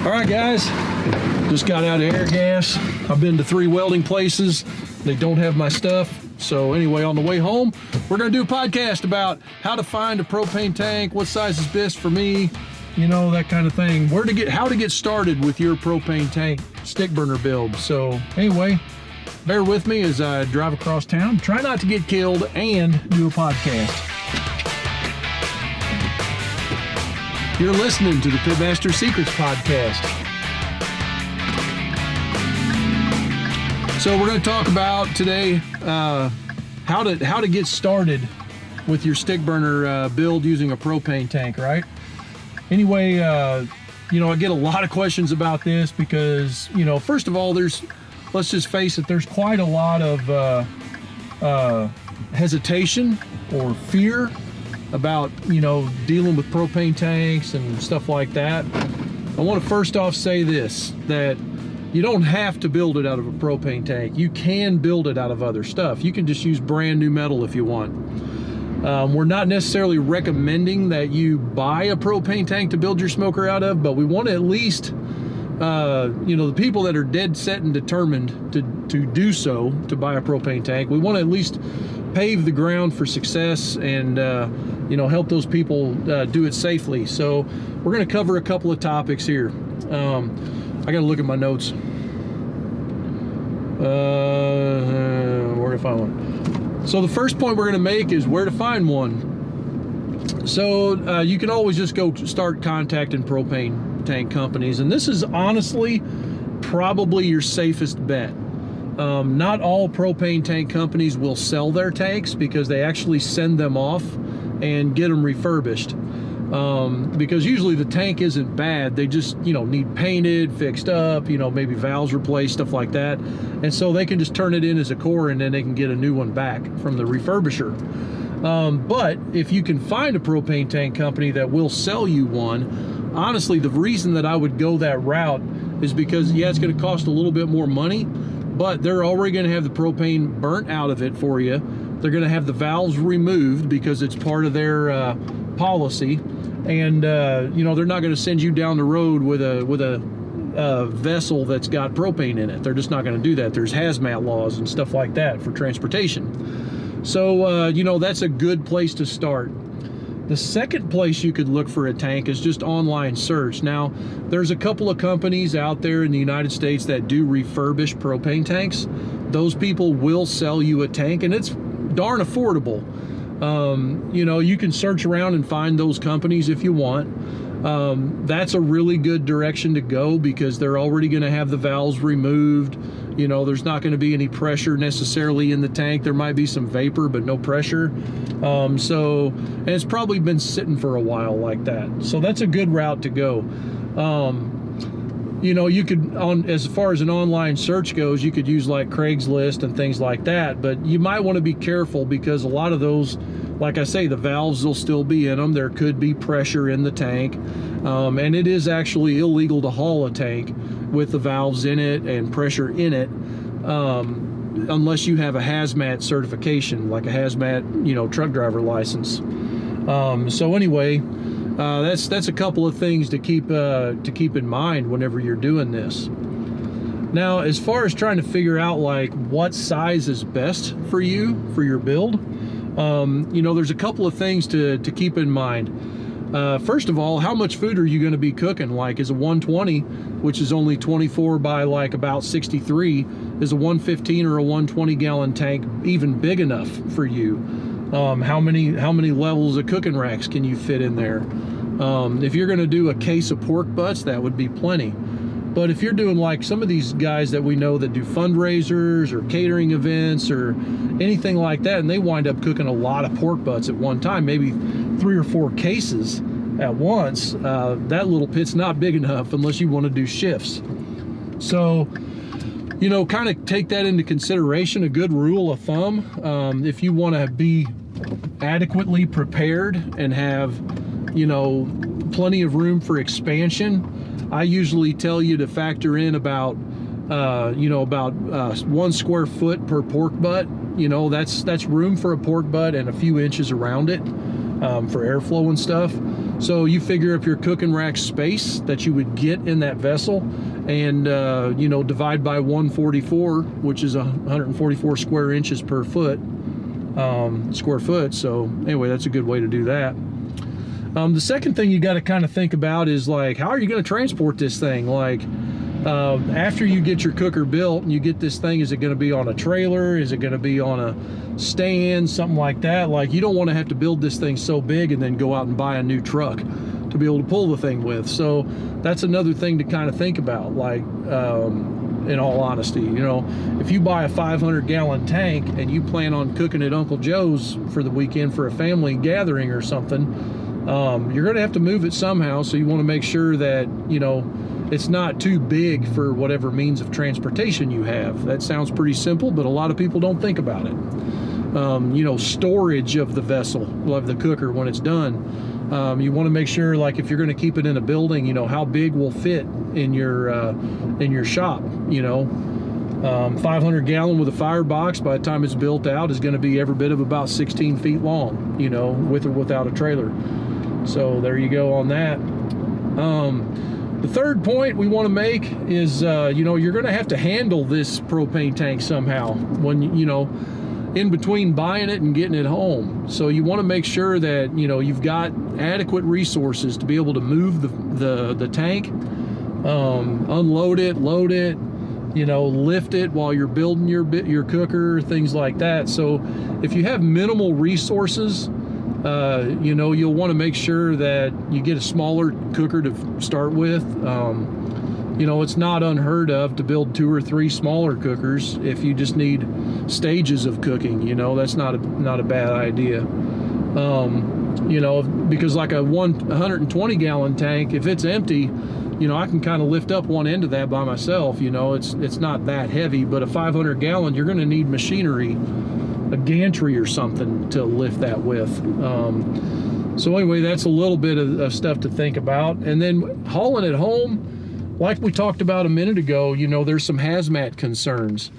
All right, guys, just got out of air gas. I've been to 3 welding places. They don't have my stuff. So anyway, on the way home, we're gonna do a podcast about how to find a propane tank, what size is best for me, you know, that kind of thing. How to get started with your propane tank StickBurner build. So anyway, bear with me as I drive across town. Try not to get killed and do a podcast. You're listening to the PitMaster Secrets podcast. So we're going to talk about today how to get started with your StickBurner build using a propane tank, right? Anyway, you know, I get a lot of questions about this because, you know, first of all, let's just face it, there's quite a lot of hesitation or fear about, you know, dealing with propane tanks and stuff like that. I want to first off say this, that you don't have to build it out of a propane tank. You can build it out of other stuff. You can just use brand new metal if you want. We're not necessarily recommending that you buy a propane tank to build your smoker out of, but we want to at least, you know, the people that are dead set and determined to do so, to buy a propane tank, we want to at least pave the ground for success and, you know, help those people do it safely. So we're going to cover a couple of topics here. I got to look at my notes. Where to find one? So the first point we're going to make is where to find one. So you can always just go start contacting propane tank companies, and this is honestly probably your safest bet. Not all propane tank companies will sell their tanks because they actually send them off and get them refurbished. Because usually the tank isn't bad, they just, you know, need painted, fixed up, you know, maybe valves replaced, stuff like that, and so they can just turn it in as a core and then they can get a new one back from the refurbisher. But if you can find a propane tank company that will sell you one, honestly, the reason that I would go that route is because, yeah, it's going to cost a little bit more money, but they're already going to have the propane burnt out of it for you. They're going to have the valves removed because it's part of their policy, and you know, they're not going to send you down the road with a vessel that's got propane in it. They're just not going to do that. There's hazmat laws and stuff like that for transportation. So you know, that's a good place to start. The second place you could look for a tank is just online search. Now, there's a couple of companies out there in the United States that do refurbish propane tanks. Those people will sell you a tank, and it's darn affordable. You know, you can search around and find those companies if you want. That's a really good direction to go because they're already going to have the valves removed. You know, there's not going to be any pressure necessarily in the tank. There might be some vapor, but no pressure. And it's probably been sitting for a while like that. So that's a good route to go. You know, you could, as far as an online search goes, you could use like Craigslist and things like that, but you might want to be careful because a lot of those, like I say, the valves will still be in them. There could be pressure in the tank, and it is actually illegal to haul a tank with the valves in it and pressure in it, unless you have a hazmat certification, like a hazmat, you know, truck driver license. So anyway, that's a couple of things to keep in mind whenever you're doing this. Now, as far as trying to figure out like what size is best for you for your build, you know, there's a couple of things to keep in mind. First of all, how much food are you going to be cooking? Like, is a 120, which is only 24 by like about 63, is a 115 or a 120 gallon tank even big enough for you? How many levels of cooking racks can you fit in there? If you're going to do a case of pork butts, that would be plenty. But if you're doing like some of these guys that we know that do fundraisers or catering events or anything like that, and they wind up cooking a lot of pork butts at one time, maybe 3 or 4 cases at once, that little pit's not big enough unless you want to do shifts. So, you know, kind of take that into consideration. A good rule of thumb, if you want to be adequately prepared and have, you know, plenty of room for expansion, I usually tell you to factor in about, you know, about 1 square foot per pork butt. You know, that's room for a pork butt and a few inches around it for airflow and stuff. So you figure up your cooking rack space that you would get in that vessel, and you know, divide by 144, which is 144 square inches per foot, square foot. So anyway, that's a good way to do that. The second thing you got to kind of think about is, like, how are you going to transport this thing? Like, after you get your cooker built and you get this thing, is it going to be on a trailer? Is it going to be on a stand, something like that? Like, you don't want to have to build this thing so big and then go out and buy a new truck to be able to pull the thing with. So that's another thing to kind of think about. Like, in all honesty, you know, if you buy a 500-gallon tank and you plan on cooking at Uncle Joe's for the weekend for a family gathering or something, you're going to have to move it somehow. So you want to make sure that, you know, it's not too big for whatever means of transportation you have. That sounds pretty simple, but a lot of people don't think about it. You know, storage of the vessel, of the cooker when it's done. You want to make sure, like, if you're going to keep it in a building, you know, how big will fit in your shop. You know, 500-gallon with a firebox, by the time it's built out, is going to be every bit of about 16 feet long, you know, with or without a trailer. So there you go on that. The third point we want to make is, you know, you're going to have to handle this propane tank somehow when, you know, in between buying it and getting it home. So you want to make sure that, you know, you've got adequate resources to be able to move the tank, unload it, load it, you know, lift it while you're building your cooker, things like that. So if you have minimal resources, you know, you'll want to make sure that you get a smaller cooker to start with. You know, it's not unheard of to build 2 or 3 smaller cookers if you just need stages of cooking. You know, that's not a bad idea. You know, because like a 120-gallon tank, if it's empty, you know, I can kind of lift up one end of that by myself. You know, it's not that heavy. But a 500-gallon, you're going to need machinery, a gantry or something to lift that with. So anyway, that's a little bit of stuff to think about. And then hauling it home, like we talked about a minute ago, you know, there's some hazmat concerns.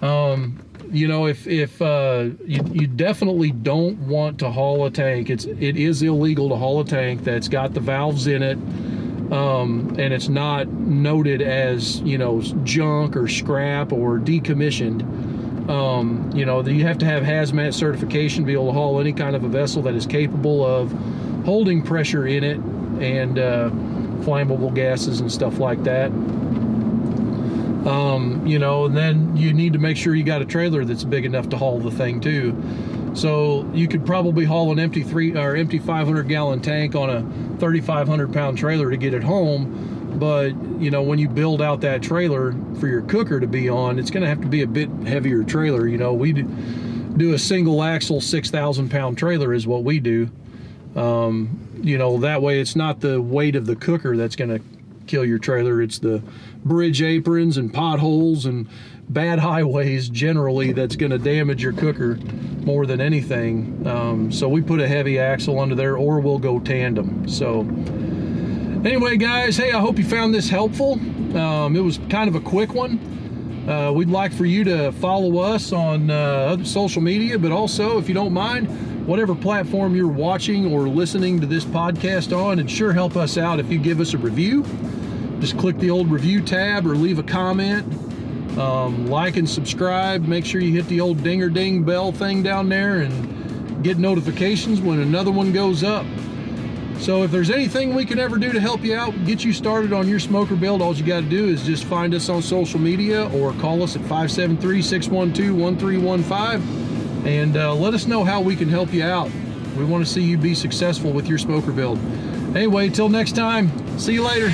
You know, if you definitely don't want to haul a tank. It is illegal to haul a tank that's got the valves in it, and it's not noted as, you know, junk or scrap or decommissioned. You know, you have to have hazmat certification to be able to haul any kind of a vessel that is capable of holding pressure in it and flammable gases and stuff like that. You know, and then you need to make sure you got a trailer that's big enough to haul the thing too. So you could probably haul an empty 500-gallon tank on a 3,500-pound trailer to get it home. But, you know, when you build out that trailer for your cooker to be on, it's going to have to be a bit heavier trailer. You know, we do a single axle 6,000-pound trailer is what we do. You know, that way it's not the weight of the cooker that's going to kill your trailer. It's the bridge aprons and potholes and bad highways generally that's going to damage your cooker more than anything. So we put a heavy axle under there, or we'll go tandem. So anyway, guys, hey, I hope you found this helpful. It was kind of a quick one. We'd like for you to follow us on other social media, but also, if you don't mind, whatever platform you're watching or listening to this podcast on, it'd sure help us out if you give us a review. Just click the old review tab or leave a comment. Like and subscribe. Make sure you hit the old ding bell thing down there and get notifications when another one goes up. So if there's anything we can ever do to help you out, get you started on your smoker build, all you got to do is just find us on social media or call us at 573-612-1315 and let us know how we can help you out. We want to see you be successful with your smoker build. Anyway, till next time, see you later.